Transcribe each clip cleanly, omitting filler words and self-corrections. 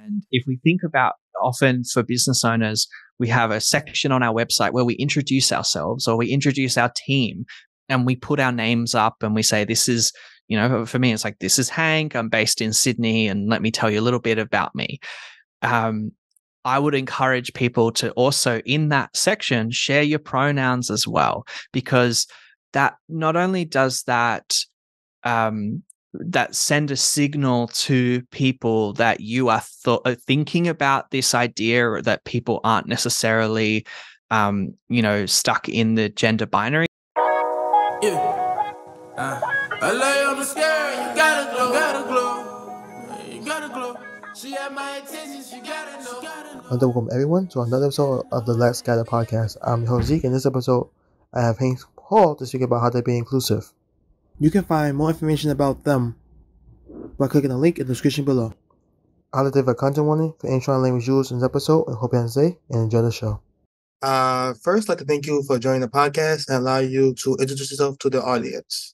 And if we think about often for business owners, we have a section on our website where we introduce ourselves or we introduce our team and we put our names up and we say, this is, for me, it's like, this is Hank. I'm based in Sydney and let me tell you a little bit about me. I would encourage people to also in that section share your pronouns as well, because that not only does that that send a signal to people that you are thinking about this idea, or that people aren't necessarily stuck in the gender binary. Yeah. I lay on the scale, you gotta glow, you gotta glow. She had my attention, she gotta know. Welcome everyone to another episode of the Let's Gather podcast. I'm your host Zeke. In this episode, I have Hank Paul to speak about how to be inclusive. You can find more information about them by clicking the link in the description below. I'll leave a content warning for any strong language used in this episode, and hope you enjoy and enjoy the show. First, I'd like to thank you for joining the podcast and allow you to introduce yourself to the audience.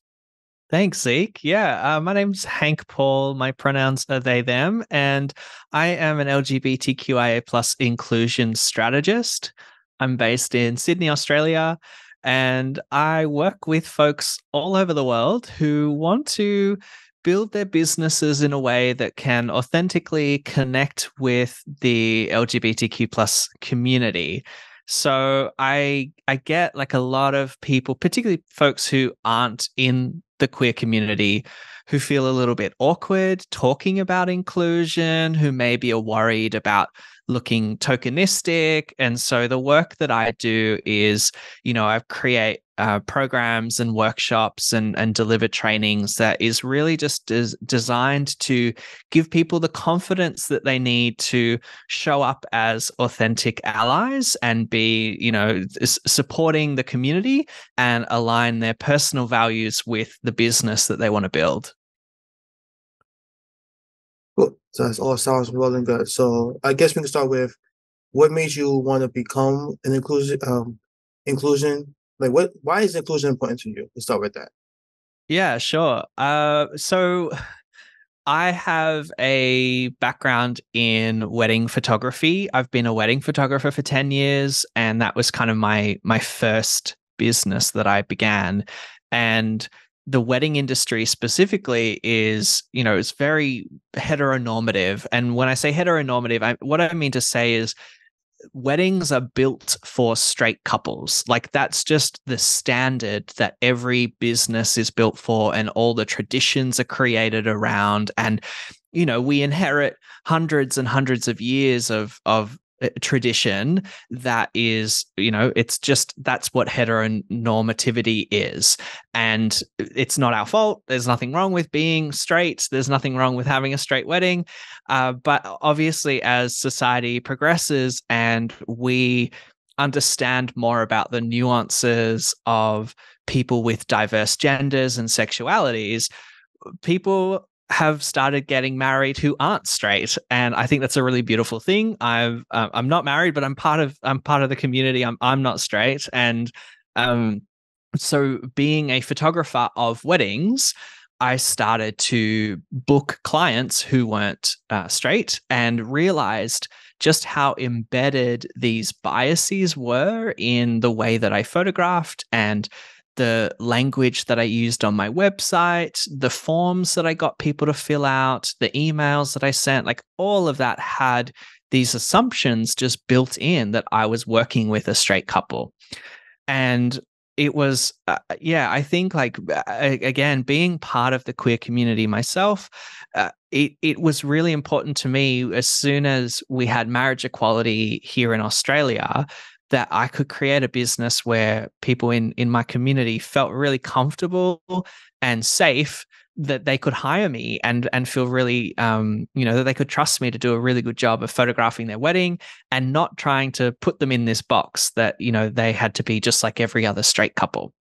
Thanks, Zeke. Yeah, my name's Hank Paul. My pronouns are they, them, and I am an LGBTQIA plus inclusion strategist. I'm based in Sydney, Australia, and I work with folks all over the world who want to build their businesses in a way that can authentically connect with the LGBTQ plus community. So I get like a lot of people, particularly folks who aren't in the queer community, who feel a little bit awkward talking about inclusion, who maybe are worried about looking tokenistic. And so the work that I do is, I create programs and workshops and deliver trainings that is really just designed to give people the confidence that they need to show up as authentic allies and be, supporting the community and align their personal values with the business that they want to build. Cool. So that all sounds well and good. So I guess we can start with what made you want to become an inclusion? Like why is inclusion important to you? Let's start with that. Yeah, sure. So I have a background in wedding photography. I've been a wedding photographer for 10 years, and that was kind of my first business that I began. And the wedding industry specifically is, it's very heteronormative. And when I say heteronormative, what I mean to say is weddings are built for straight couples. Like that's just the standard that every business is built for, and all the traditions are created around. And, we inherit hundreds and hundreds of years of tradition that is, it's just, that's what heteronormativity is. And it's not our fault. There's nothing wrong with being straight. There's nothing wrong with having a straight wedding. But obviously, as society progresses and we understand more about the nuances of people with diverse genders and sexualities, people have started getting married who aren't straight, and I think that's a really beautiful thing. I'm not married, but I'm part of the community. I'm not straight, and so being a photographer of weddings, I started to book clients who weren't straight, and realized just how embedded these biases were in the way that I photographed, and the language that I used on my website, the forms that I got people to fill out, the emails that I sent, like all of that had these assumptions just built in that I was working with a straight couple. And it was, I think like, again, being part of the queer community myself, it was really important to me as soon as we had marriage equality here in Australia, that I could create a business where people in my community felt really comfortable and safe, that they could hire me and feel really, that they could trust me to do a really good job of photographing their wedding, and not trying to put them in this box that, they had to be just like every other straight couple.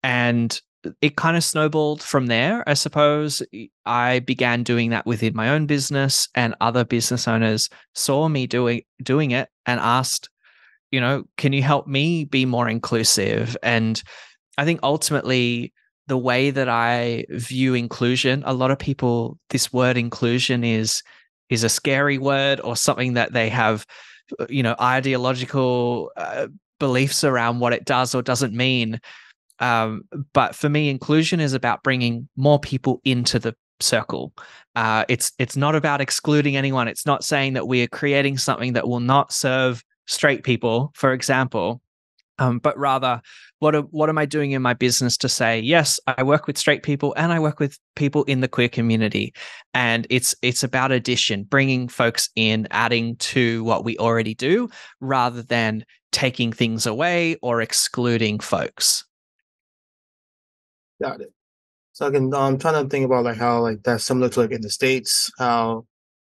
And it kind of snowballed from there, I suppose. I began doing that within my own business, and other business owners saw me doing it and asked, can you help me be more inclusive? And I think ultimately the way that I view inclusion, a lot of people, this word inclusion is is a scary word or something that they have, ideological beliefs around what it does or doesn't mean. But for me, inclusion is about bringing more people into the circle. It's not about excluding anyone. It's not saying that we are creating something that will not serve straight people, for example. But rather, what am I doing in my business to say, yes, I work with straight people and I work with people in the queer community, and it's about addition, bringing folks in, adding to what we already do, rather than taking things away or excluding folks. Got it. So I'm trying to think about like how like that's similar to like in the States, how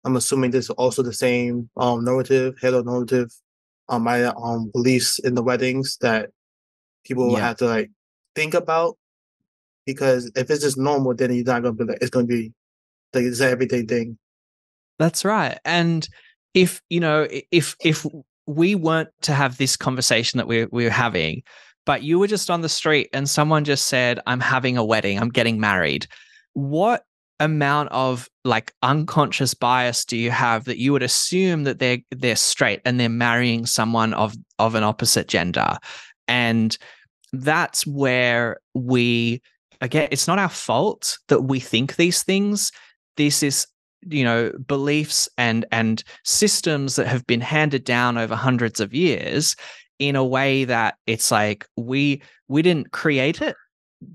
I'm assuming this is also the same normative, heteronormative my beliefs in the weddings that people will Yeah. have to like think about, because if it's just normal, then you're not gonna be like it's gonna be like it's an everyday thing. That's right. And if we weren't to have this conversation that we're having, but you were just on the street and someone just said, I'm having a wedding, I'm getting married, what amount of like unconscious bias do you have that you would assume that they're straight and they're marrying someone of an opposite gender? And that's where again, it's not our fault that we think these things. This is, beliefs and systems that have been handed down over hundreds of years in a way that it's like we didn't create it,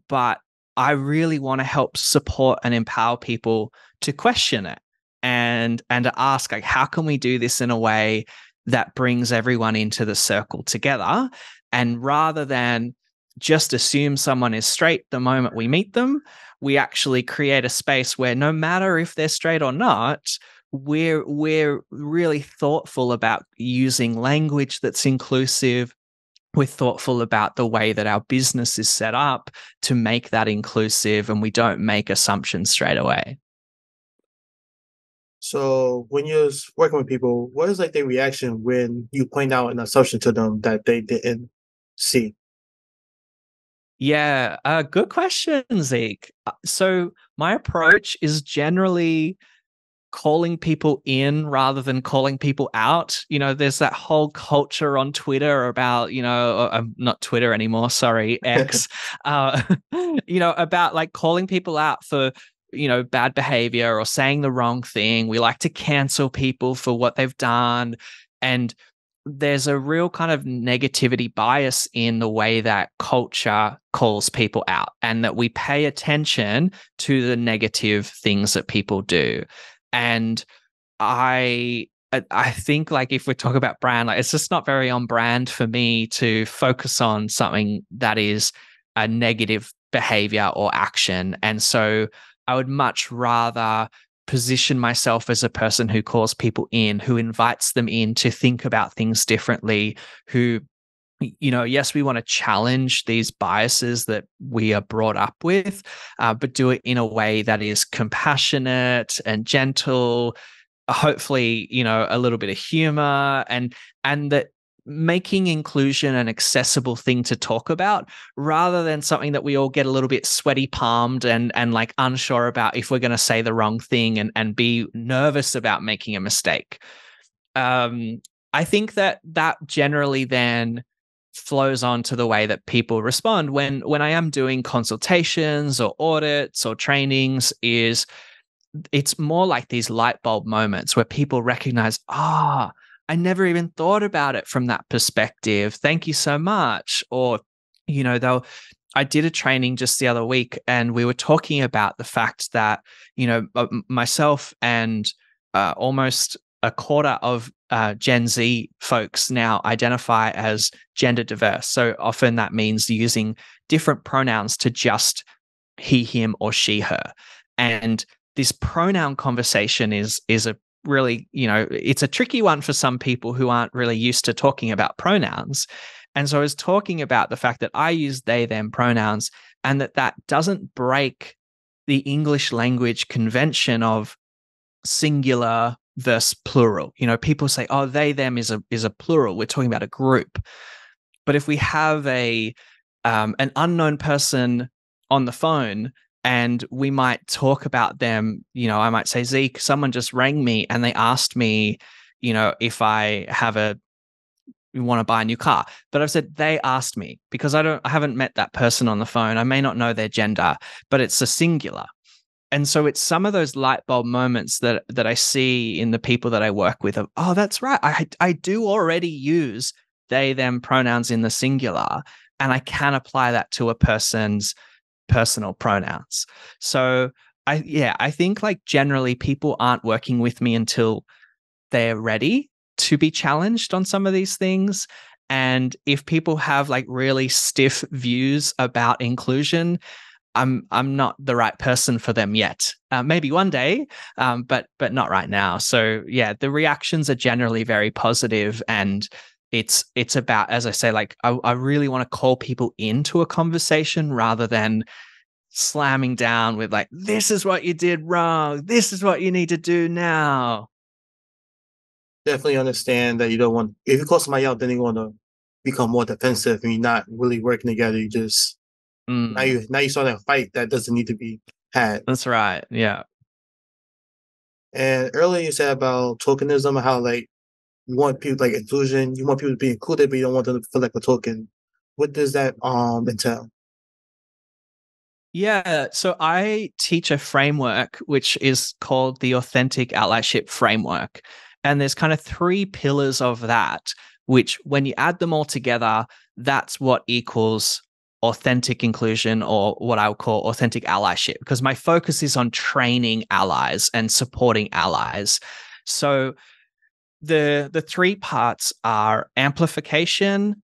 but I really want to help support and empower people to question it and to ask, like, how can we do this in a way that brings everyone into the circle together? And rather than just assume someone is straight the moment we meet them, we actually create a space where no matter if they're straight or not, we're really thoughtful about using language that's inclusive. We're thoughtful about the way that our business is set up to make that inclusive, and we don't make assumptions straight away. So when you're working with people, what is like their reaction when you point out an assumption to them that they didn't see? Yeah, good question, Zeke. So my approach is generally calling people in rather than calling people out. There's that whole culture on Twitter about, not Twitter anymore, sorry, X, about like calling people out for, bad behavior or saying the wrong thing. We like to cancel people for what they've done. And there's a real kind of negativity bias in the way that culture calls people out, and that we pay attention to the negative things that people do. And I think, like, if we talk about brand, like, it's just not very on brand for me to focus on something that is a negative behavior or action. And so I would much rather position myself as a person who calls people in, who invites them in to think about things differently, who, yes, we want to challenge these biases that we are brought up with, but do it in a way that is compassionate and gentle, hopefully, a little bit of humor, and that making inclusion an accessible thing to talk about, rather than something that we all get a little bit sweaty palmed and like unsure about if we're going to say the wrong thing and be nervous about making a mistake. I think that generally then flows on to the way that people respond when I am doing consultations or audits or trainings. It's more like these light bulb moments where people recognize, I never even thought about it from that perspective. Thank you so much. Or, I did a training just the other week and we were talking about the fact that, myself and almost a quarter of Gen Z folks now identify as gender diverse. So often that means using different pronouns to just he, him, or she, her. And this pronoun conversation is a really, it's a tricky one for some people who aren't really used to talking about pronouns. And so I was talking about the fact that I use they, them pronouns, and that doesn't break the English language convention of singular versus plural. People say, oh, they, them is a plural. We're talking about a group. But if we have an unknown person on the phone and we might talk about them. I might say, Zeke, someone just rang me and they asked me, if I want to buy a new car. But I've said they asked me because I haven't met that person on the phone. I may not know their gender, but it's a singular. And so it's some of those light bulb moments that I see in the people that I work with of, oh, that's right. I do already use they, them pronouns in the singular, and I can apply that to a person's personal pronouns. So I think like generally people aren't working with me until they're ready to be challenged on some of these things. And if people have like really stiff views about inclusion, I'm not the right person for them yet. Maybe one day, but not right now. So yeah, the reactions are generally very positive, and it's about, as I say, like I really want to call people into a conversation rather than slamming down with like, this is what you did wrong, this is what you need to do now. Definitely understand that you don't want, if you call somebody out, then you want to become more defensive and you're not really working together. You just, now you start a fight that doesn't need to be had. That's right. Yeah. And earlier you said about tokenism, how like you want people like inclusion, you want people to be included, but you don't want them to feel like a token. What does that entail? Yeah, so I teach a framework which is called the Authentic Allyship Framework. And there's kind of 3 pillars of that, which when you add them all together, that's what equals authentic inclusion, or what I would call authentic allyship, because my focus is on training allies and supporting allies. So the 3 parts are amplification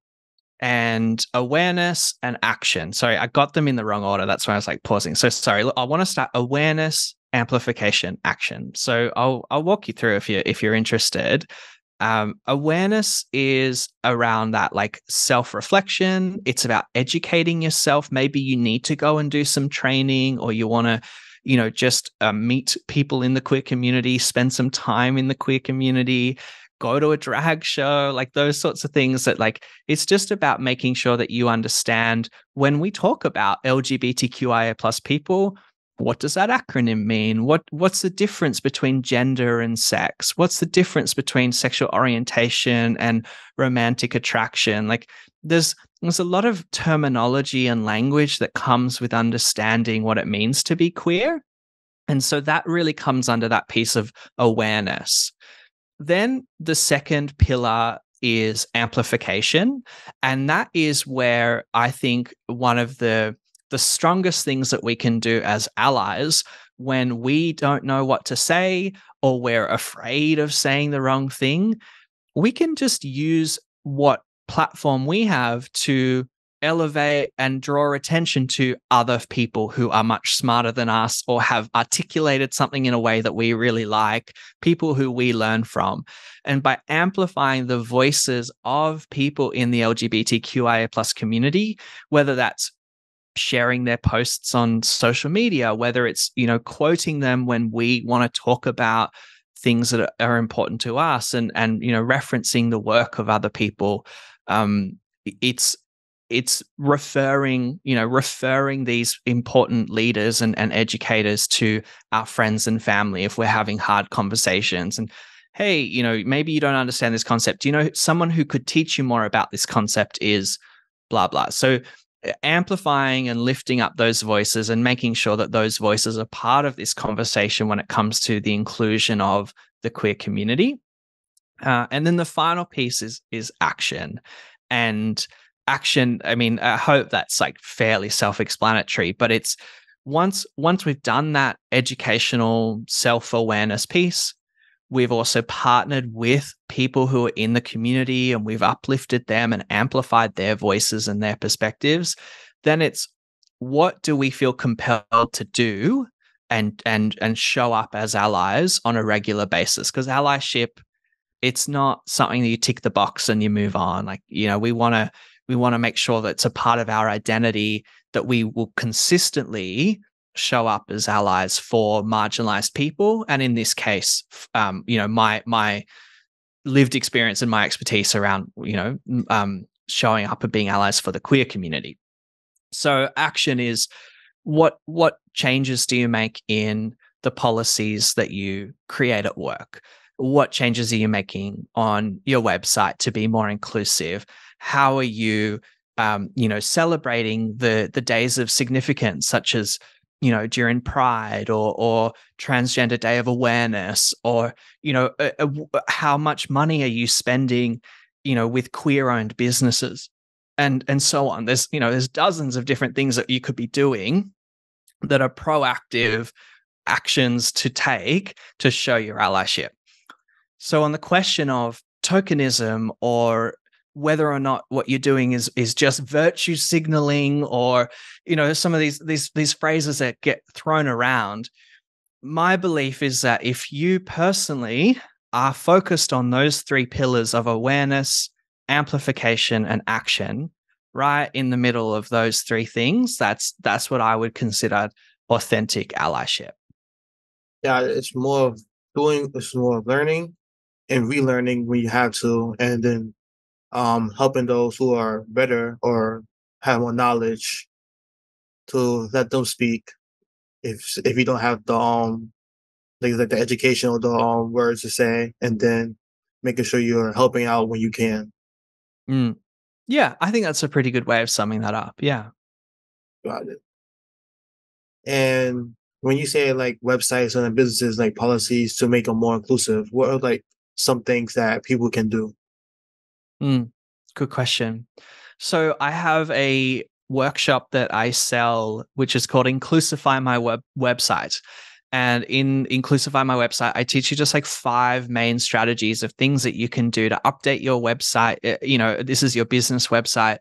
and awareness and action. Sorry, I got them in the wrong order. That's why I was like pausing. So sorry. I want to start awareness, amplification, action. So I'll walk you through if you're interested. Awareness is around that like self-reflection. It's about educating yourself. Maybe you need to go and do some training, or you want to, just meet people in the queer community, spend some time in the queer community, go to a drag show, like those sorts of things. That like, it's just about making sure that you understand when we talk about LGBTQIA plus people, what does that acronym mean? What's the difference between gender and sex? What's the difference between sexual orientation and romantic attraction? Like there's a lot of terminology and language that comes with understanding what it means to be queer. And so that really comes under that piece of awareness. Then the second pillar is amplification. And that is where I think one of the strongest things that we can do as allies when we don't know what to say, or we're afraid of saying the wrong thing, we can just use what platform we have to elevate and draw attention to other people who are much smarter than us, or have articulated something in a way that we really like, people who we learn from. And by amplifying the voices of people in the LGBTQIA plus community, whether that's sharing their posts on social media, whether it's, quoting them when we want to talk about things that are important to us, and referencing the work of other people, it's referring these important leaders and educators to our friends and family if we're having hard conversations. And hey, maybe you don't understand this concept. Someone who could teach you more about this concept is blah, blah. So amplifying and lifting up those voices and making sure that those voices are part of this conversation when it comes to the inclusion of the queer community. And then the final piece is action. And action, I mean, I hope that's like fairly self-explanatory, but it's once we've done that educational self-awareness piece, we've also partnered with people who are in the community and we've uplifted them and amplified their voices and their perspectives. Then it's, what do we feel compelled to do and show up as allies on a regular basis? Because allyship, it's not something that you tick the box and you move on. Like, we want to make sure that it's a part of our identity, that we will consistently show up as allies for marginalized people. And in this case, my lived experience and my expertise around, showing up and being allies for the queer community. So action is what changes do you make in the policies that you create at work? What changes are you making on your website to be more inclusive? How are you, celebrating the days of significance, such as during Pride or Transgender Day of Awareness, or how much money are you spending, with queer-owned businesses, and so on. There's dozens of different things that you could be doing that are proactive actions to take to show your allyship. So on the question of tokenism, or whether or not what you're doing is just virtue signaling, or some of these phrases that get thrown around, my belief is that if you personally are focused on those three pillars of awareness, amplification, and action, right in the middle of those three things, that's what I would consider authentic allyship. Yeah, it's more of learning and relearning when you have to, and then helping those who are better or have more knowledge to let them speak if you don't have the like the education or the words to say, and then making sure you're helping out when you can. Mm. Yeah, I think that's a pretty good way of summing that up. Yeah. Got it. And when you say like websites and businesses like policies to make them more inclusive, what are like some things that people can do? Good question. So I have a workshop that I sell, which is called Inclusify My Website. And in Inclusify My Website, I teach you just like 5 main strategies of things that you can do to update your website. This is your business website,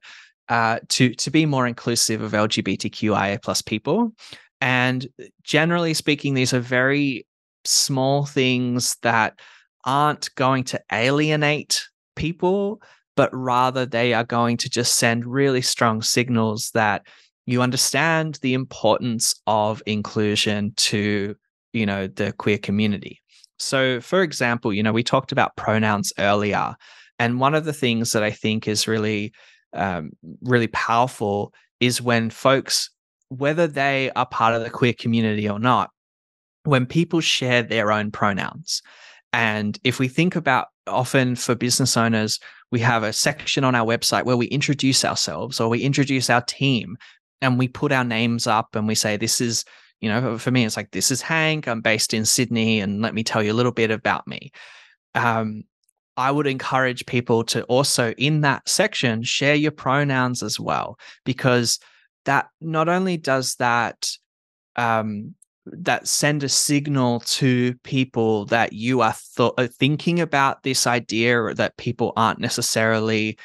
to be more inclusive of LGBTQIA plus people. And generally speaking, these are very small things that aren't going to alienate people, but rather they are going to just send really strong signals that you understand the importance of inclusion to, the queer community. So, for example, we talked about pronouns earlier, and one of the things that I think is really, really powerful is when folks, whether they are part of the queer community or not, when people share their own pronouns. And if we think about, often for business owners, we have a section on our website where we introduce ourselves or we introduce our team, and we put our names up and we say, this is, for me, it's like, this is Hank, I'm based in Sydney, and let me tell you a little bit about me. I would encourage people to also, in that section, share your pronouns as well, because that not only does that send a signal to people that you are thinking about this idea, or that people aren't necessarily,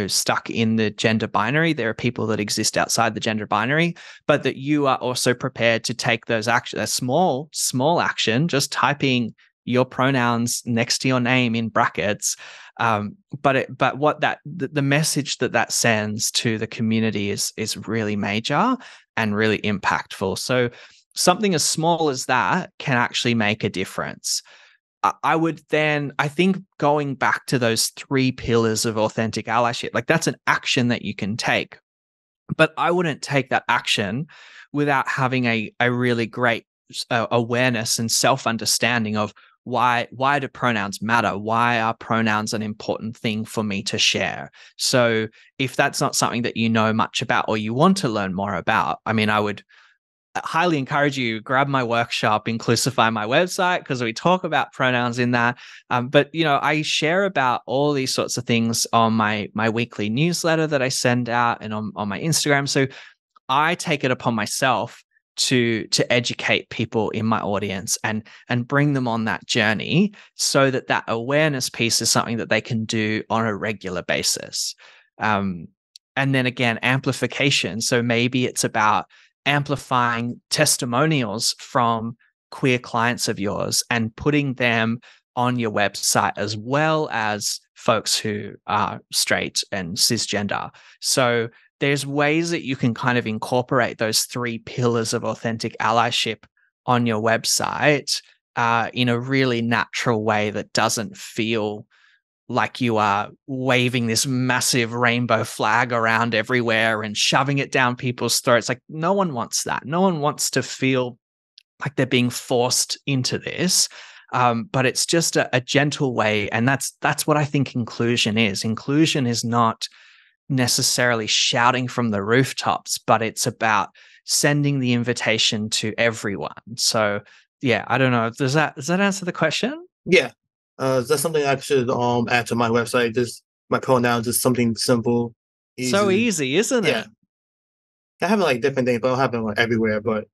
stuck in the gender binary. There are people that exist outside the gender binary, but that you are also prepared to take those actions, a small action, just typing your pronouns next to your name in brackets. But what the message that sends to the community is really major and really impactful. So something as small as that can actually make a difference. I think going back to those 3 pillars of authentic allyship, like that's an action that you can take. But I wouldn't take that action without having a really great awareness and self-understanding of why do pronouns matter? Why are pronouns an important thing for me to share? So if that's not something that you know much about or you want to learn more about, I would highly encourage you, grab my workshop, Inclusify My Website, because we talk about pronouns in that. But I share about all these sorts of things on my weekly newsletter that I send out, and on my Instagram. So I take it upon myself to educate people in my audience and bring them on that journey, so that awareness piece is something that they can do on a regular basis. And then again, amplification. So maybe it's about amplifying testimonials from queer clients of yours and putting them on your website, as well as folks who are straight and cisgender. So there's ways that you can kind of incorporate those 3 pillars of authentic allyship on your website in a really natural way that doesn't feel like you are waving this massive rainbow flag around everywhere and shoving it down people's throats. Like, no one wants that. No one wants to feel like they're being forced into this. But it's just a gentle way. And that's what I think inclusion is. Inclusion is not necessarily shouting from the rooftops, but it's about sending the invitation to everyone. So yeah, I don't know. Does that answer the question? Yeah. That's something I should add to my website. Just my pronouns, just something simple, So easy. easy, isn't Yeah. it? I have like different things, but I don't have them like everywhere. But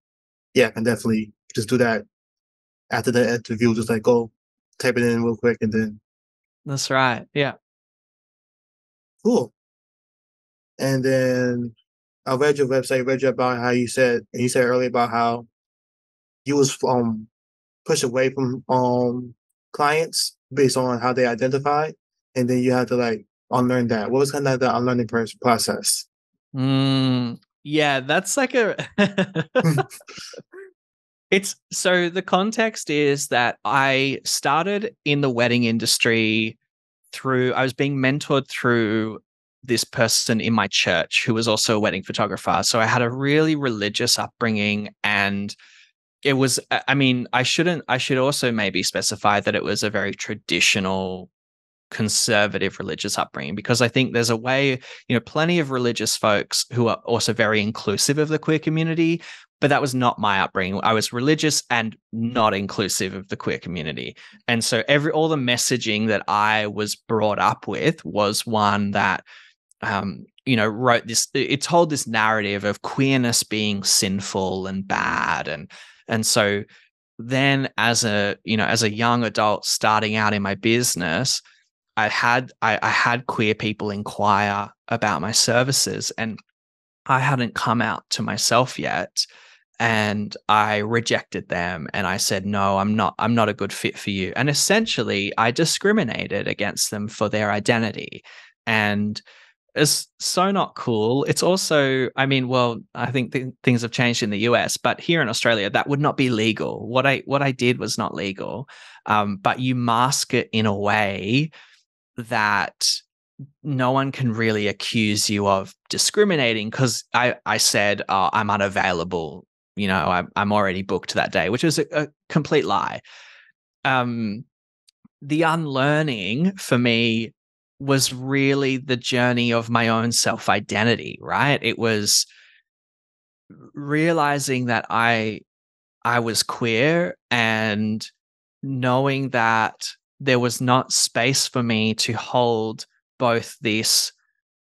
yeah, I can definitely just do that after the interview. Just like go type it in real quick and then That's right. Yeah. cool. And then I read your website, read you about how you said earlier about how you was pushed away from clients based on how they identify, and then you had to like unlearn that. What was kind of the unlearning process? Yeah, that's like a it's so the context is that I started in the wedding industry I was being mentored through this person in my church who was also a wedding photographer. So I had a really religious upbringing, and it was, I mean, I should also maybe specify that it was a very traditional conservative religious upbringing, because I think there's a way, plenty of religious folks who are also very inclusive of the queer community, but that was not my upbringing. I was religious and not inclusive of the queer community. And so all the messaging that I was brought up with was one that it told this narrative of queerness being sinful and bad. And so then as a young adult starting out in my business, I had queer people inquire about my services, and I hadn't come out to myself yet, and I rejected them, and I said, no, I'm not a good fit for you. And essentially I discriminated against them for their identity. And it's so not cool. It's also, I mean, well, I think things have changed in the US, but here in Australia, that would not be legal. What I did was not legal. But you mask it in a way that no one can really accuse you of discriminating, because I said, oh, I'm unavailable. I'm already booked that day, which was a complete lie. The unlearning for me was really the journey of my own self-identity, right? It was realizing that I was queer, and knowing that there was not space for me to hold both this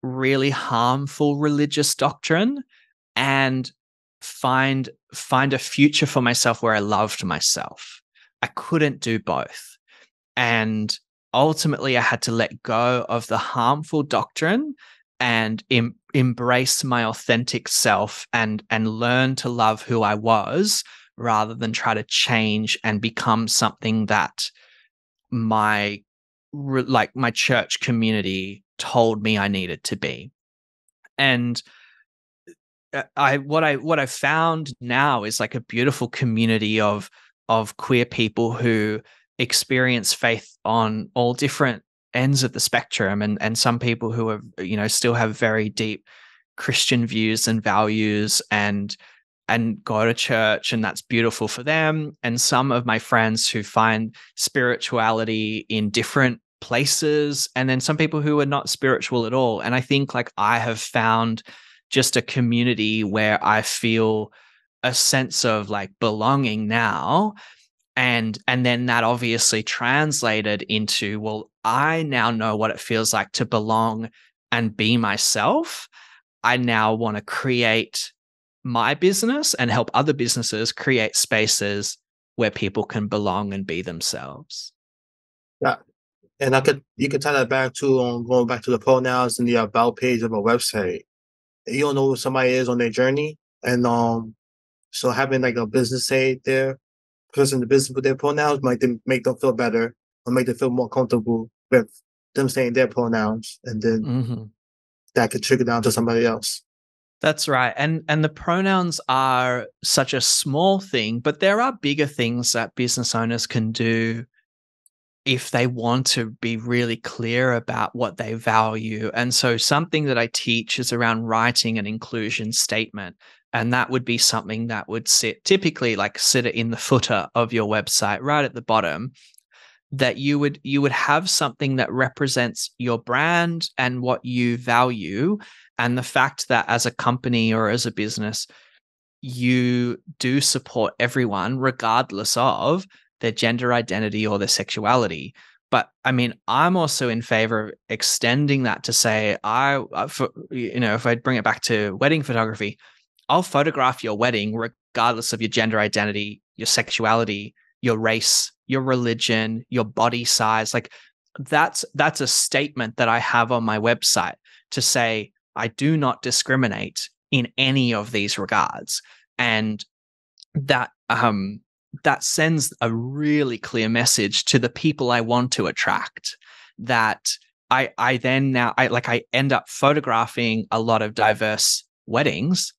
really harmful religious doctrine and find a future for myself where I loved myself. I couldn't do both. And ultimately I had to let go of the harmful doctrine and embrace my authentic self and learn to love who I was, rather than try to change and become something that my church community told me I needed to be. And what I found now is like a beautiful community of queer people who experience faith on all different ends of the spectrum, and some people who have still have very deep Christian views and values and go to church, and that's beautiful for them. And some of my friends who find spirituality in different places, and then some people who are not spiritual at all. And I think like I have found just a community where I feel a sense of like belonging now. And then that obviously translated into, well, I now know what it feels like to belong and be myself. I now want to create my business and help other businesses create spaces where people can belong and be themselves. Yeah, and you could tie that back to going back to the pronouns and the about page of a website. You don't know who somebody is on their journey, and so having like a business say there, person in the business with their pronouns might make them feel better or make them feel more comfortable with them saying their pronouns, and then that could trickle down to somebody else. That's right. And the pronouns are such a small thing, but there are bigger things that business owners can do if they want to be really clear about what they value. And so something that I teach is around writing an inclusion statement. And that would be something that would typically sit in the footer of your website, right at the bottom, that you would have something that represents your brand and what you value, and the fact that as a company or as a business you do support everyone regardless of their gender identity or their sexuality. But I mean, I'm also in favor of extending that to say, if I bring it back to wedding photography, I'll photograph your wedding regardless of your gender identity, your sexuality, your race, your religion, your body size. Like that's a statement that I have on my website to say I do not discriminate in any of these regards. And that that sends a really clear message to the people I want to attract, that I then now I end up photographing a lot of diverse weddings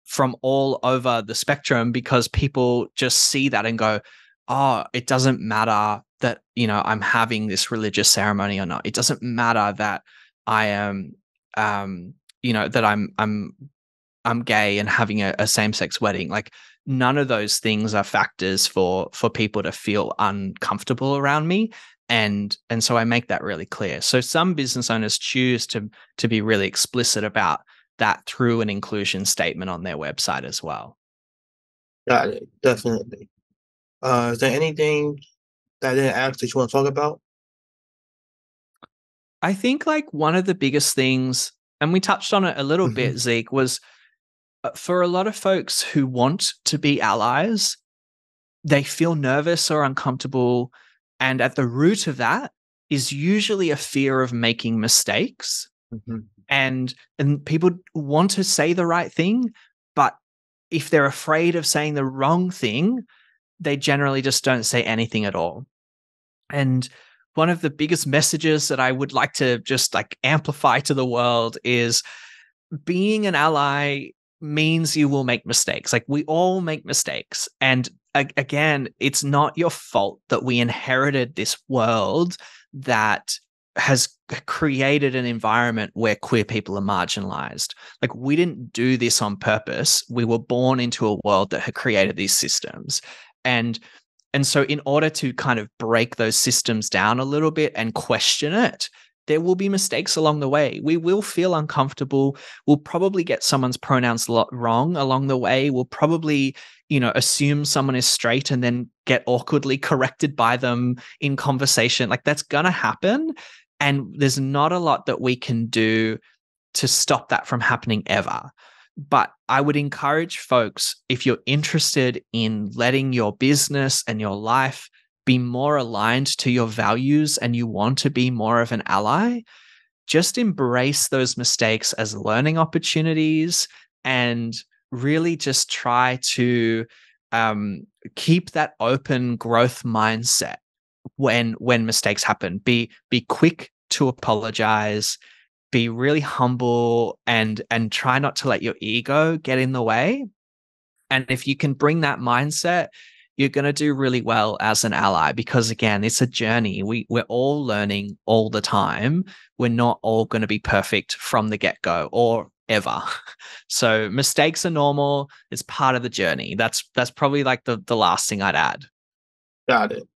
from all over the spectrum, because people just see that and go, oh, it doesn't matter that, I'm having this religious ceremony or not. It doesn't matter that I am, that I'm gay and having a same-sex wedding. Like, none of those things are factors for people to feel uncomfortable around me. And so I make that really clear. So some business owners choose to be really explicit about that through an inclusion statement on their website as well. Got it. Definitely. Is there anything that I didn't ask that you want to talk about? I think one of the biggest things, and we touched on it a little Hmm. bit, Zeke, was for a lot of folks who want to be allies, they feel nervous or uncomfortable. And at the root of that is usually a fear of making mistakes. Hmm. And people want to say the right thing, but if they're afraid of saying the wrong thing, they generally just don't say anything at all. And one of the biggest messages that I would like to just amplify to the world is, being an ally means you will make mistakes. Like, we all make mistakes. And again, it's not your fault that we inherited this world that has created an environment where queer people are marginalized. Like, we didn't do this on purpose. We were born into a world that had created these systems. And so in order to kind of break those systems down a little bit and question it, there will be mistakes along the way. We will feel uncomfortable. We'll probably get someone's pronouns wrong along the way. We'll probably, assume someone is straight and then get awkwardly corrected by them in conversation. Like, that's going to happen. And there's not a lot that we can do to stop that from happening ever. But I would encourage folks, if you're interested in letting your business and your life be more aligned to your values and you want to be more of an ally, just embrace those mistakes as learning opportunities, and really just try to keep that open growth mindset when mistakes happen. Be quick to apologize, be really humble, and try not to let your ego get in the way. And if you can bring that mindset, you're going to do really well as an ally, because again, it's a journey. We're all learning all the time. We're not all going to be perfect from the get-go or ever. So mistakes are normal. It's part of the journey. That's probably the last thing I'd add. Got it.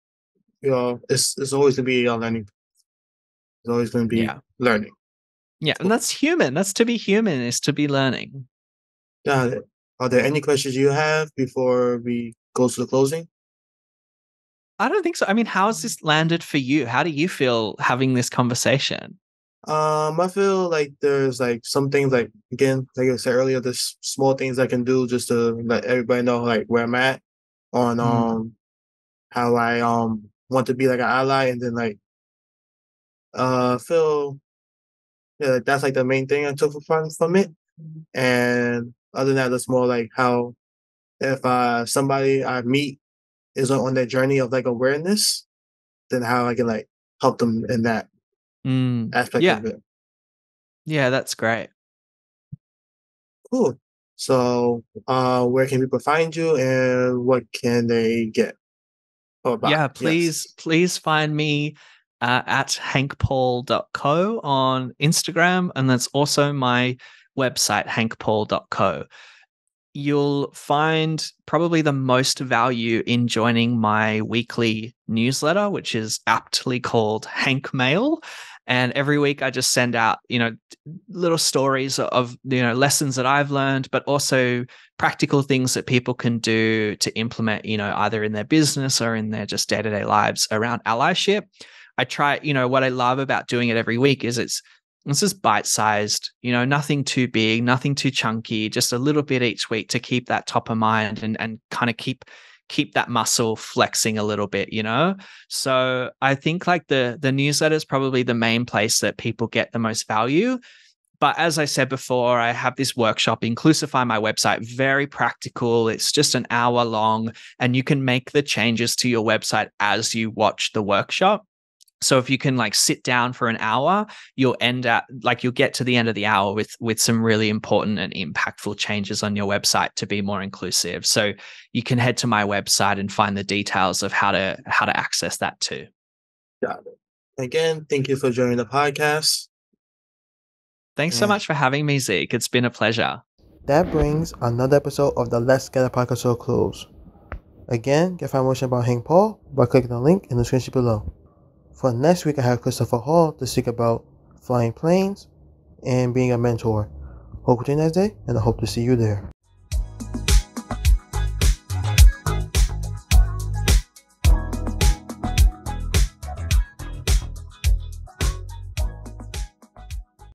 It's always going to be a learning. It's always going to be Yeah. learning. Yeah. And Cool. that's human. That's to be human, is to be learning. Got it. Are there any questions you have before we go to the closing? I don't think so. I mean, how has this landed for you? How do you feel having this conversation? I feel like there's some things, again, like I said earlier, there's small things I can do just to let everybody know where I'm at on Mm, how I want to be an ally, and then feel, yeah, that's the main thing I took from it. And other than that, it's more how, if somebody I meet is on their journey of awareness, then how I can help them in that aspect yeah. of it. Yeah, that's great. Cool. So, where can people find you, and what can they get? Or bot. Yeah, Yes. please find me at hankpaul.co on Instagram, and that's also my website, hankpaul.co. You'll find probably the most value in joining my weekly newsletter, which is aptly called Hank Mail. And every week I just send out, little stories of, lessons that I've learned, but also practical things that people can do to implement, either in their business or in their just day-to-day lives around allyship. I try, what I love about doing it every week is it's just bite-sized, nothing too big, nothing too chunky, just a little bit each week to keep that top of mind and kind of keep that muscle flexing a little bit, So I think like the newsletter is probably the main place that people get the most value. But as I said before, I have this workshop, Inclusify my website, very practical. It's just an hour long, and you can make the changes to your website as you watch the workshop. So if you can like sit down for an hour, you'll get to the end of the hour with some really important and impactful changes on your website to be more inclusive. So you can head to my website and find the details of how to access that too. Got it. Again, thank you for joining the podcast. Thanks so much for having me, Zeke. It's been a pleasure. That brings another episode of the Let's Get a Podcast to a close. Again, you can find more information about Hank Paul by clicking the link in the description below. For next week, I have Christopher Hall to speak about flying planes and being a mentor. Hope you enjoy that day, and I hope to see you there.